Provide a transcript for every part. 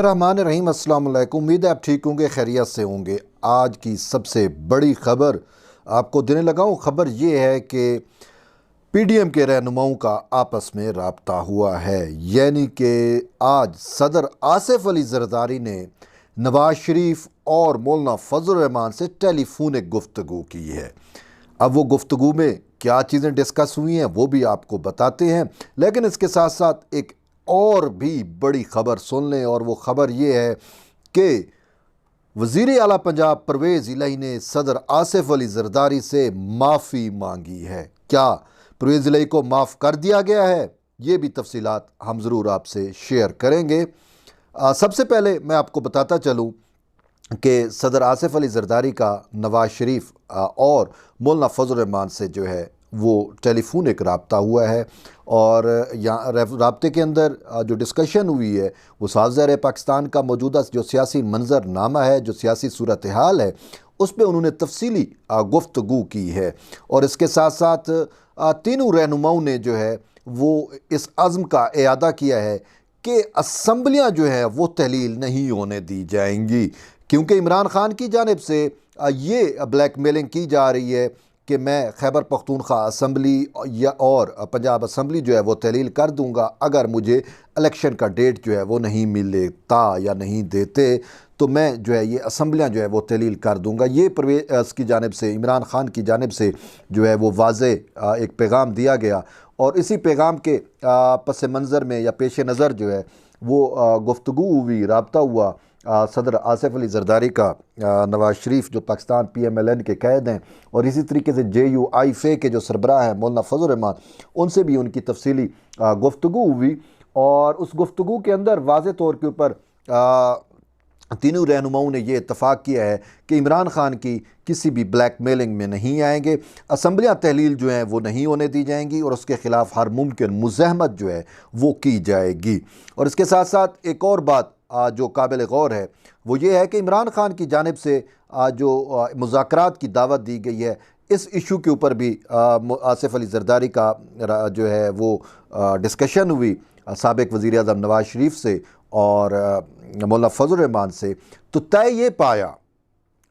रहमान रहीम, अस्सलाम वालेकुम। उम्मीद है आप ठीक होंगे, खैरियत से होंगे। आज की सबसे बड़ी खबर आपको देने लगा हूँ। खबर ये है कि पीडीएम के रहनुमाओं का आपस में राब्ता हुआ है, यानी कि आज सदर आसिफ अली जरदारी ने नवाज शरीफ और मौलाना फजल रहमान से टेलीफोनिक गुफ्तगू की है। अब वो गुफ्तगू में क्या चीज़ें डिस्कस हुई हैं वो भी आपको बताते हैं, लेकिन इसके साथ साथ एक और भी बड़ी खबर सुन लें। और वो खबर ये है कि वज़ीर आला पंजाब परवेज़ इलाही ने सदर आसिफ अली जरदारी से माफ़ी मांगी है। क्या परवेज़ इलाही को माफ़ कर दिया गया है? ये भी तफसीलात हम ज़रूर आपसे शेयर करेंगे। सबसे पहले मैं आपको बताता चलूँ कि सदर आसिफ अली जरदारी का नवाज शरीफ और मौलाना फजल रहमान से जो है वो टेलीफोनिक राब्ता हुआ है। और यहाँ राब्ते के अंदर जो डिस्कशन हुई है वो साफ ज़ाहिर है पाकिस्तान का मौजूदा जो सियासी मंजरनामा है, जो सियासी सूरत हाल है, उस पर उन्होंने तफसीली गुफ्तगू की है। और इसके साथ साथ तीनों रहनुमाओं ने जो है वो इस अज़्म का इयादा किया है कि असम्बलियाँ जो है वो तहलील नहीं होने दी जाएंगी, क्योंकि इमरान खान की जानिब से ये ब्लैकमेलिंग की जा रही है कि मैं खैबर पख्तूनख्वा असम्बली या और पंजाब असम्बली जो है वो तहलील कर दूंगा अगर मुझे इलेक्शन का डेट जो है वो नहीं मिलता या नहीं देते, तो मैं जो है ये असम्बलियाँ जो है वो तहलील कर दूंगा। ये परवेज़ की जानिब से, इमरान खान की जानिब से जो है वो वाज़े एक पैगाम दिया गया। और इसी पैगाम के पस मंज़र में या पेश नज़र जो है वो गुफ्तगू हुई, राब्ता हुआ सदर आसिफ अली जरदारी का नवाज शरीफ जो पाकिस्तान PMLN के कैद हैं, और इसी तरीके से JUIFA के जो सरबराह हैं मौलाना फजल रहमान, उनसे भी उनकी तफसीली गुफ्तगू हुई। और उस गुफ्तगू के अंदर वाज़े तौर के ऊपर तीनों रहनुमाओं ने यह इत्तफ़ाक़ किया है कि इमरान खान की किसी भी ब्लैक मेलिंग में नहीं आएंगे, असम्बलियाँ तहलील जो हैं वो नहीं होने दी जाएंगी और उसके ख़िलाफ़ हर मुमकिन मुज़ाहमत जो है वो की जाएगी। और इसके साथ साथ एक और बात जो काबिल गौर है वो ये है कि इमरान खान की जानिब से जो मुज़ाकरात की दावत दी गई है, इस इशू के ऊपर भी आसिफ अली जरदारी का जो है वो डिस्कशन हुई साबिक़ वज़ीर आज़म नवाज शरीफ से और मौलाना फजल रहमान से। तो तय ये पाया,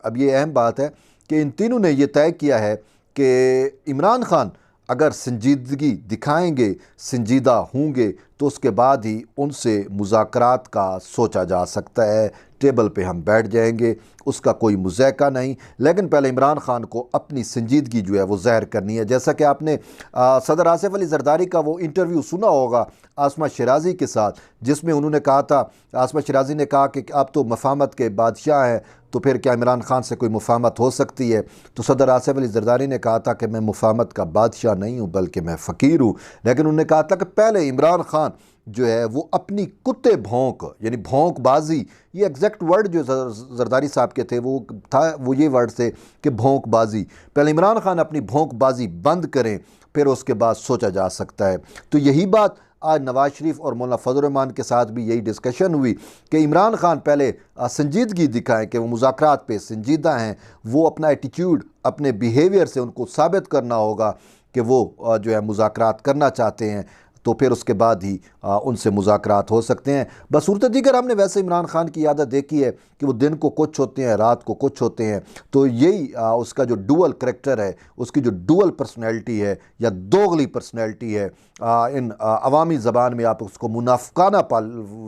अब ये अहम बात है कि इन तीनों ने ये तय किया है कि इमरान खान अगर संजीदगी दिखाएंगे, संजीदा होंगे, तो उसके बाद ही उनसे मुज़ाकरात का सोचा जा सकता है। टेबल पे हम बैठ जाएंगे, उसका कोई मुज़ायका नहीं, लेकिन पहले इमरान खान को अपनी संजीदगी जो है वो ज़ाहिर करनी है। जैसा कि आपने सदर आसिफ अली जरदारी का वो इंटरव्यू सुना होगा आसमा शिराज़ी के साथ, जिसमें उन्होंने कहा था, आसमा शिराज़ी ने कहा कि आप तो मफाहमत के बादशाह हैं, तो फिर क्या इमरान खान से कोई मुफाहमत हो सकती है? तो सदर आसिफ अली जरदारी ने कहा था कि मैं मुफाहमत का बादशाह नहीं हूँ बल्कि मैं फ़कीर हूँ। लेकिन उन्होंने कहा था कि पहले इमरान खान जो है वो अपनी कुत्ते भौंक यानी भौंकबाजी, ये एग्जैक्ट वर्ड जो जरदारी साहब के थे वो ये वर्ड थे कि भौंकबाजी, पहले इमरान खान अपनी भौंकबाजी बंद करें, फिर उसके बाद सोचा जा सकता है। तो यही बात आज नवाज शरीफ और मौलाना फजल रहमान के साथ भी यही डिस्कशन हुई कि इमरान खान पहले संजीदगी दिखाएं कि वो मुज़ाकरात पे संजीदा हैं, वो अपना एटीट्यूड, अपने बिहेवियर से उनको साबित करना होगा कि वो जो है मुज़ाकरात करना चाहते हैं, तो फिर उसके बाद ही उनसे मुज़ाकरात हो सकते हैं। बसूरत दीगर हमने वैसे इमरान खान की आदत देखी है कि वो दिन को कुछ होते हैं, रात को कुछ होते हैं। तो यही उसका जो डुअल करैक्टर है, उसकी जो डुअल पर्सनैलिटी है या दोगली पर्सनैलिटी है, इन अवामी ज़बान में आप उसको मुनाफ़िकाना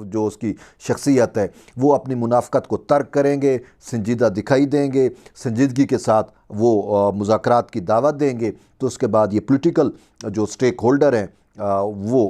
जो उसकी शख्सियत है, वो अपनी मुनाफ़िकत को तर्क करेंगे, संजीदा दिखाई देंगे, संजीदगी के साथ वो मुज़ाकरात की दावत देंगे, तो उसके बाद ये पॉलिटिकल जो स्टेक होल्डर हैं वो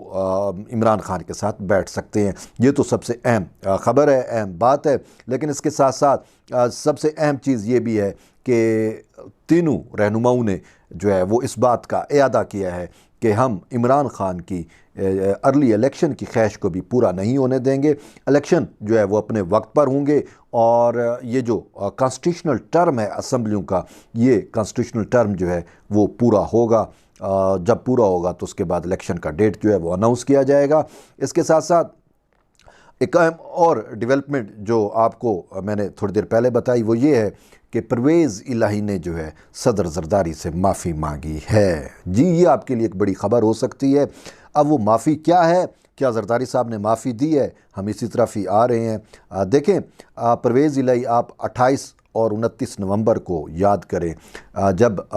इमरान खान के साथ बैठ सकते हैं। ये तो सबसे अहम ख़बर है, अहम बात है। लेकिन इसके साथ साथ सबसे अहम चीज़ ये भी है कि तीनों रहनुमाओं ने जो है वो इस बात का इयादा किया है कि हम इमरान खान की अर्ली इलेक्शन की ख्वाहिश को भी पूरा नहीं होने देंगे। इलेक्शन जो है वो अपने वक्त पर होंगे और ये जो कॉन्स्टिट्यूशनल टर्म है असम्बलियों का, ये कॉन्स्टिट्यूशनल टर्म जो है वो पूरा होगा। जब पूरा होगा तो उसके बाद इलेक्शन का डेट जो है वो अनाउंस किया जाएगा। इसके साथ साथ एक अहम और डेवलपमेंट जो आपको मैंने थोड़ी देर पहले बताई वो ये है कि परवेज़ इलाही ने जो है सदर जरदारी से माफ़ी मांगी है। जी, ये आपके लिए एक बड़ी ख़बर हो सकती है। अब वो माफ़ी क्या है क्या जरदारी साहब ने माफ़ी दी है? हम इसी तरफ ही आ रहे हैं। देखें, परवेज़ इलाही आप 28 और 29 नवंबर को याद करें, जब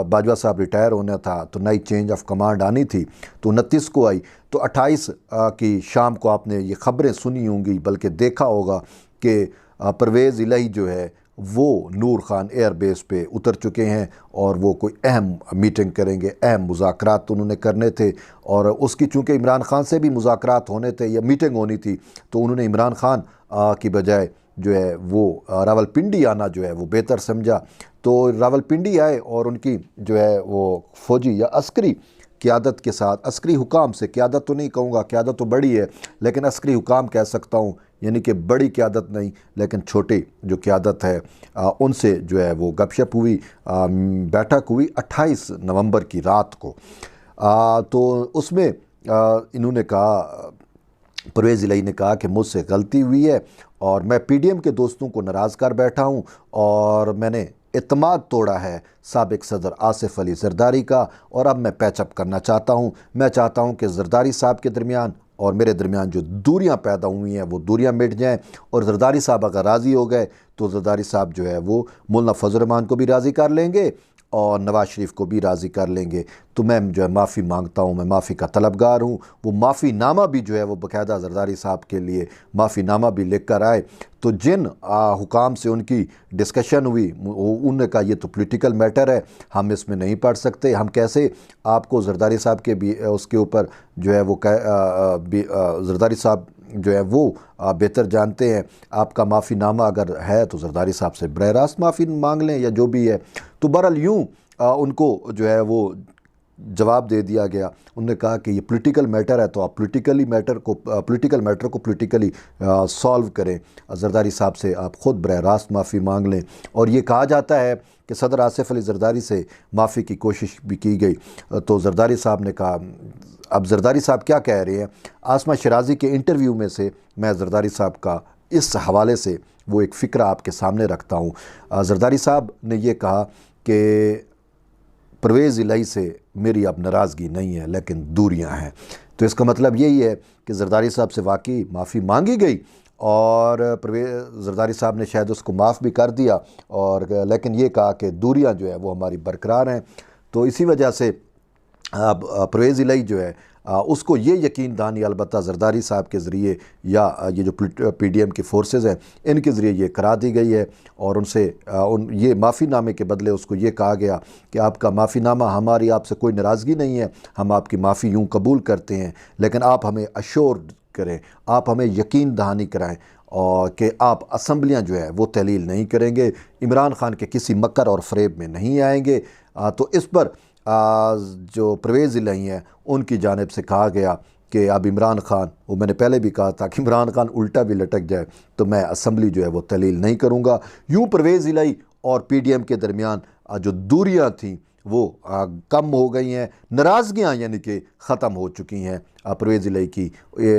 बाजवा साहब रिटायर होना था तो नई चेंज ऑफ कमांड आनी थी, तो 29 को आई। तो 28 की शाम को आपने ये ख़बरें सुनी होंगी, बल्कि देखा होगा कि परवेज़ इलाही जो है वो नूर ख़ान एयर बेस पे उतर चुके हैं और वो कोई अहम मीटिंग करेंगे, अहम मुज़ाकरात उन्होंने करने थे। और उसकी चूँकि इमरान ख़ान से भी मुज़ाकरात होने थे या मीटिंग होनी थी, तो उन्होंने इमरान ख़ान की बजाय जो है वो रावलपिंडी आना जो है वो बेहतर समझा। तो रावलपिंडी आए और उनकी जो है वो फ़ौजी या अस्करी क़यादत के साथ, अस्करी हुकाम से, क़यादत तो नहीं कहूँगा, क़यादत तो बड़ी है, लेकिन अस्करी हुकाम कह सकता हूँ, यानी कि बड़ी क़यादत नहीं लेकिन छोटी जो क़यादत है, उनसे जो है वो गपशप हुई, बैठक हुई 28 नवंबर की रात को। तो उसमें इन्होंने कहा, परवेज़ इलाही ने कहा कि मुझसे गलती हुई है और मैं पीडीएम के दोस्तों को नाराज़ कर बैठा हूँ और मैंने इत्मीनान तोड़ा है साबिक सदर आसिफ अली ज़रदारी का, और अब मैं पैचअप करना चाहता हूँ। मैं चाहता हूँ कि ज़रदारी साहब के दरमियान और मेरे दरमियान जो दूरियां पैदा हुई हैं वो दूरियां मिट जाएं, और ज़रदारी साहब अगर राज़ी हो गए तो ज़रदारी साहब जो है वो मुल्ला फजल रहमान को भी राज़ी कर लेंगे और नवाज़ शरीफ को भी राज़ी कर लेंगे। तो मैं जो है माफ़ी मांगता हूँ, मैं माफ़ी का तलबगार हूँ। वो माफ़ी नामा भी जो है वो बाकायदा ज़रदारी साहब के लिए माफ़ी नामा भी लिख कर आए। तो जिन हुकाम से उनकी डिस्कशन हुई, उन्होंने कहा ये तो पॉलिटिकल मैटर है, हम इसमें नहीं पढ़ सकते, हम कैसे आपको ज़रदारी साहब के भी उसके ऊपर जो है वो ज़रदारी साहब जो है वो बेहतर जानते हैं। आपका माफ़ीनामा अगर है तो ज़रदारी साहब से बरह रास्त माफ़ी मांग लें या जो भी है। तो बहरहाल यूँ उनको जो है वो जवाब दे दिया गया। उन्होंने कहा कि ये पॉलिटिकल मैटर है तो आप पॉलिटिकल मैटर को पॉलिटिकली सॉल्व करें, ज़रदारी साहब से आप ख़ुद बरह रास्त माफ़ी मांग लें। और ये कहा जाता है कि सदर आसिफ अली ज़रदारी से माफ़ी की कोशिश भी की गई। तो ज़रदारी साहब ने कहा, अब ज़रदारी साहब क्या कह रहे हैं, आसमा शराजी के इंटरव्यू में से मैं ज़रदारी साहब का इस हवाले से वो एक फ़िक्र आपके सामने रखता हूँ। ज़रदारी साहब ने ये कहा कि परवेज़ इलाही से मेरी अब नाराज़गी नहीं है लेकिन दूरियां हैं। तो इसका मतलब यही है कि ज़रदारी साहब से वाकई माफ़ी मांगी गई और ज़रदारी साहब ने शायद उसको माफ़ भी कर दिया, और लेकिन ये कहा कि दूरियां जो है वो हमारी बरकरार हैं। तो इसी वजह से परवेज़ इलाही जो है उसको ये यकीन दहानी अलबत्ता ज़रदारी साहब के ज़रिए या ये जो पीडीएम की फोर्सेस हैं इनके ज़रिए ये करा दी गई है, और उनसे ये माफ़ीनामे के बदले उसको ये कहा गया कि आपका माफ़ीनामा, हमारी आपसे कोई नाराज़गी नहीं है, हम आपकी माफ़ी यूँ कबूल करते हैं, लेकिन आप हमें अश्योर करें, आप हमें यकीन दहानी कराएँ और कि आप असम्बलियाँ जो है वो तहलील नहीं करेंगे, इमरान ख़ान के किसी मकर और फ़रेब में नहीं आएंगे। तो इस पर जो परवेज़ इलाही हैं उनकी जानिब से कहा गया कि अब इमरान ख़ान, वो मैंने पहले भी कहा था कि इमरान ख़ान उल्टा भी लटक जाए तो मैं असम्बली जो है वो तहलील नहीं करूँगा। यूँ परवेज़ इलाही और पीडीएम के दरमियान जो दूरियां थीं वो कम हो गई हैं, नाराज़गियाँ यानी कि ख़त्म हो चुकी हैं परवेज़ इलाही की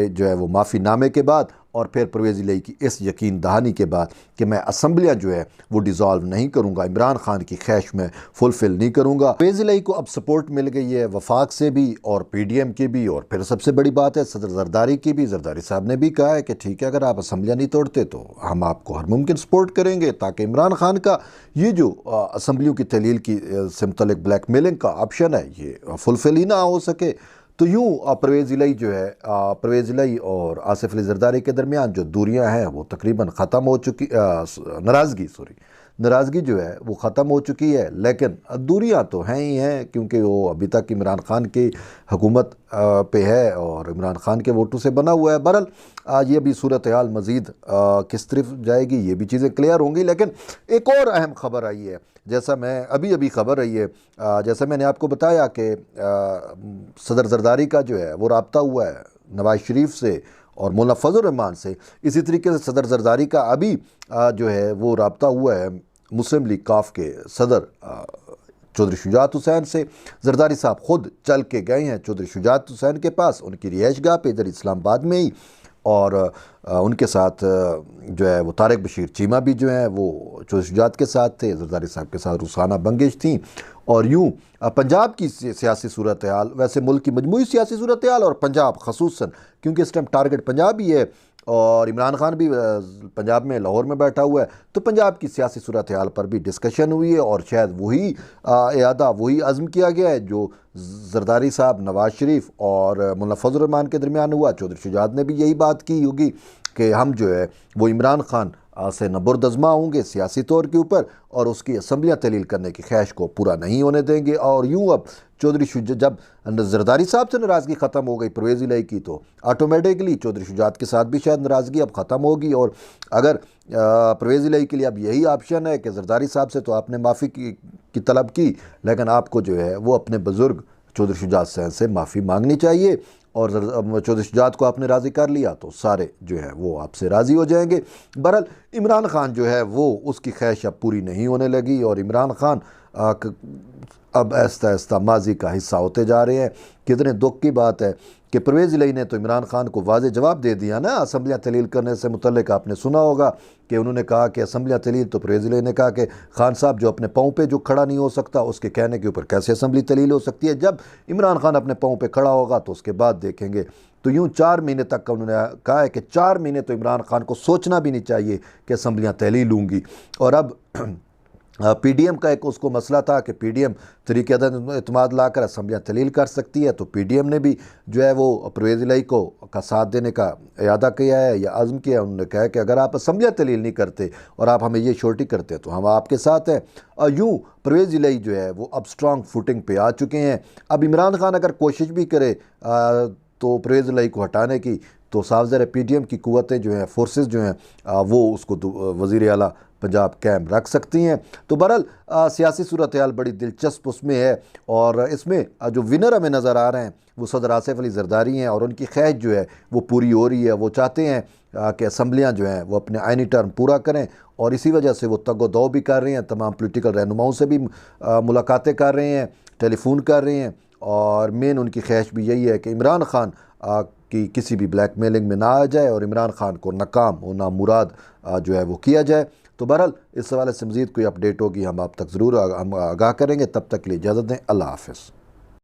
जो है वो माफ़ीनामे के बाद, और फिर परवेज़ इलाही की इस यकीन दहानी के बाद कि मैं असम्बलियाँ जो है वो डिज़ोल्व नहीं करूँगा, इमरान ख़ान की ख्वाहिश में फुलफ़िल नहीं करूँगा। परवेज़ इलाही को अब सपोर्ट मिल गई है वफाक से भी और पीडीएम की भी, और फिर सबसे बड़ी बात है सदर ज़रदारी की भी। ज़रदारी साहब ने भी कहा है कि ठीक है, अगर आप असम्बलियाँ नहीं तोड़ते तो हम आपको हर मुमकिन सपोर्ट करेंगे ताकि इमरान ख़ान का ये जो असम्बलियों की तहलील की से मुतल्लिक़ ब्लैक मेलिंग का ऑप्शन है ये फुलफ़िल ही ना हो सके। तो यूँ परवेज़ इलाही जो है, परवेज़ इलाही और आसिफ अली ज़रदारी के दरमियान जो दूरियां हैं वो तकरीबन ख़त्म हो चुकी, नाराज़गी जो है वो ख़त्म हो चुकी है, लेकिन दूरियां तो हैं ही हैं क्योंकि वो अभी तक इमरान ख़ान की हुकूमत पे है और इमरान ख़ान के वोटों से बना हुआ है। बहरहाल ये भी सूरत हाल मज़ीद किस तरफ जाएगी ये भी चीज़ें क्लियर होंगी। लेकिन एक और अहम ख़बर आई है, जैसा मैं अभी ख़बर आई है, जैसा मैंने आपको बताया कि सदर ज़रदारी का जो है वो रब्ता हुआ है नवाज़ शरीफ से और मुल्ला फजल रहमान से, इसी तरीके से सदर ज़रदारी का अभी जो है वो रब्ता हुआ है मुस्लिम लीग काफ के सदर चौधरी शुजात हुसैन से। ज़रदारी साहब ख़ुद चल के गए हैं चौधरी शुजात हुसैन के पास, उनकी रिहाइश गाह पे इधर इस्लामाबाद में ही, اور ان کے ساتھ جو ہے وہ طارق بشیر چیمہ بھی جو ہیں وہ چودھری شجاعت کے ساتھ تھے، زرداری صاحب کے ساتھ رخسانہ بنگش تھیں، اور یوں پنجاب کی سیاسی صورتحال، ویسے ملک کی مجموعی سیاسی صورتحال اور پنجاب خصوصاً، کیونکہ اس ٹائم ٹارگٹ پنجاب ہی ہے اور عمران خان بھی پنجاب میں لاہور میں بیٹھا ہوا ہے، تو پنجاب کی سیاسی صورتحال پر بھی ڈسکشن ہوئی ہے، اور شاید وہی اعادہ، وہی عزم کیا گیا ہے جو زرداری صاحب، نواز شریف اور مولانا فضل الرحمان کے درمیان ہوا۔ چودھری شجاعت نے بھی یہی بات کی ہوگی کہ ہم جو ہے وہ عمران خان سے نبردازماں ہوں گے سیاسی طور کے اوپر، اور اس کی اسمبلیاں تحلیل کرنے کی خواہش کو پورا نہیں ہونے دیں گے۔ اور یوں اب چودھری جب زرداری صاحب سے ناراضگی ختم ہو گئی پرویز الہی کی، تو آٹومیٹکلی چودھری شجاعت کے ساتھ بھی شاید ناراضگی اب ختم ہوگی، اور اگر پرویز الہی کے لیے اب یہی آپشن ہے کہ زرداری صاحب سے تو آپ نے معافی کی طلب کی، لیکن آپ کو جو ہے وہ اپنے بزرگ چودھری شجاعت سے معافی مانگنی چاہیے، اور چودھری شجاعت کو آپ نے راضی کر لیا تو سارے جو ہے وہ آپ سے راضی ہو جائیں گے۔ بہرحال عمران خان جو ہے وہ اس کی خواہش اب پوری نہیں ہونے لگی، اور عمران خان اب آہستہ آہستہ ماضی کا حصہ ہوتے جا رہے ہیں۔ کتنے دکھ کی بات ہے کہ پرویز الہی نے تو عمران خان کو واضح جواب دے دیا نا اسمبلیاں تحلیل کرنے سے متعلق، آپ نے سنا ہوگا کہ انہوں نے کہا کہ اسمبلیاں تحلیل، تو پرویز الہی نے کہا کہ خان صاحب جو اپنے پاؤں پہ جو کھڑا نہیں ہو سکتا اس کے کہنے کے اوپر کیسے اسمبلی تحلیل ہو سکتی ہے، جب عمران خان اپنے پاؤں پہ کھڑا ہوگا تو اس کے بعد دیکھیں گے۔ تو یوں 4 مہینے تک کا انہوں نے کہا ہے کہ 4 مہینے تو عمران خان کو سوچنا بھی نہیں چاہیے کہ اسمبلیاں تحلیل ہوں گی۔ اور اب پی ڈی ایم کا ایک اس کو مسئلہ تھا کہ پی ڈی ایم طریقہ اعتماد لا کر اسمبلیاں تحلیل کر سکتی ہے، تو پی ڈی ایم نے بھی جو ہے وہ پرویز الہی کا ساتھ دینے کا اعادہ کیا ہے یا عزم کیا ہے۔ انہوں نے کہا ہے کہ اگر آپ اسمبلیاں تحلیل نہیں کرتے اور آپ ہمیں یہ شورٹی کرتے تو ہم آپ کے ساتھ ہیں۔ اور یوں پرویز الہی جو ہے وہ اب سٹرانگ فوٹنگ پہ آ چکے ہیں۔ اب عمران خان اگر کوشش بھی کرے تو پرویز الہی کو ہٹانے کی، تو صاف ظاہر ہے پی ڈی ایم کی قوتیں جو ہیں، فورسز جو ہیں، وہ اس کو وزیر اعلیٰ پنجاب قائم رکھ سکتی ہیں۔ تو بہرحال سیاسی صورتحال بڑی دلچسپ اس میں ہے، اور اس میں جو ونر ہمیں نظر آ رہے ہیں وہ صدر آصف علی زرداری ہیں، اور ان کی خواہش جو ہے وہ پوری ہو رہی ہے۔ وہ چاہتے ہیں کہ اسمبلیاں جو ہیں وہ اپنے آئینی ٹرم پورا کریں، اور اسی وجہ سے وہ تگ و دو بھی کر رہے ہیں، تمام پولیٹیکل رہنماؤں سے بھی ملاقاتیں کر رہے ہیں، ٹیلی فون کر رہے ہیں، اور مین ان کی خواہش بھی یہی ہے کہ عمران خان کی کسی بھی بلیک میلنگ میں نہ آ جائے، اور عمران خان کو ناکام و نامراد جو ہے وہ کیا جائے۔ تو بہرحال اس حوالے سے مزید کوئی اپڈیٹ ہوگی ہم آپ تک ضرور آگاہ کریں گے۔ تب تک کے لیے اجازت دیں، اللہ حافظ۔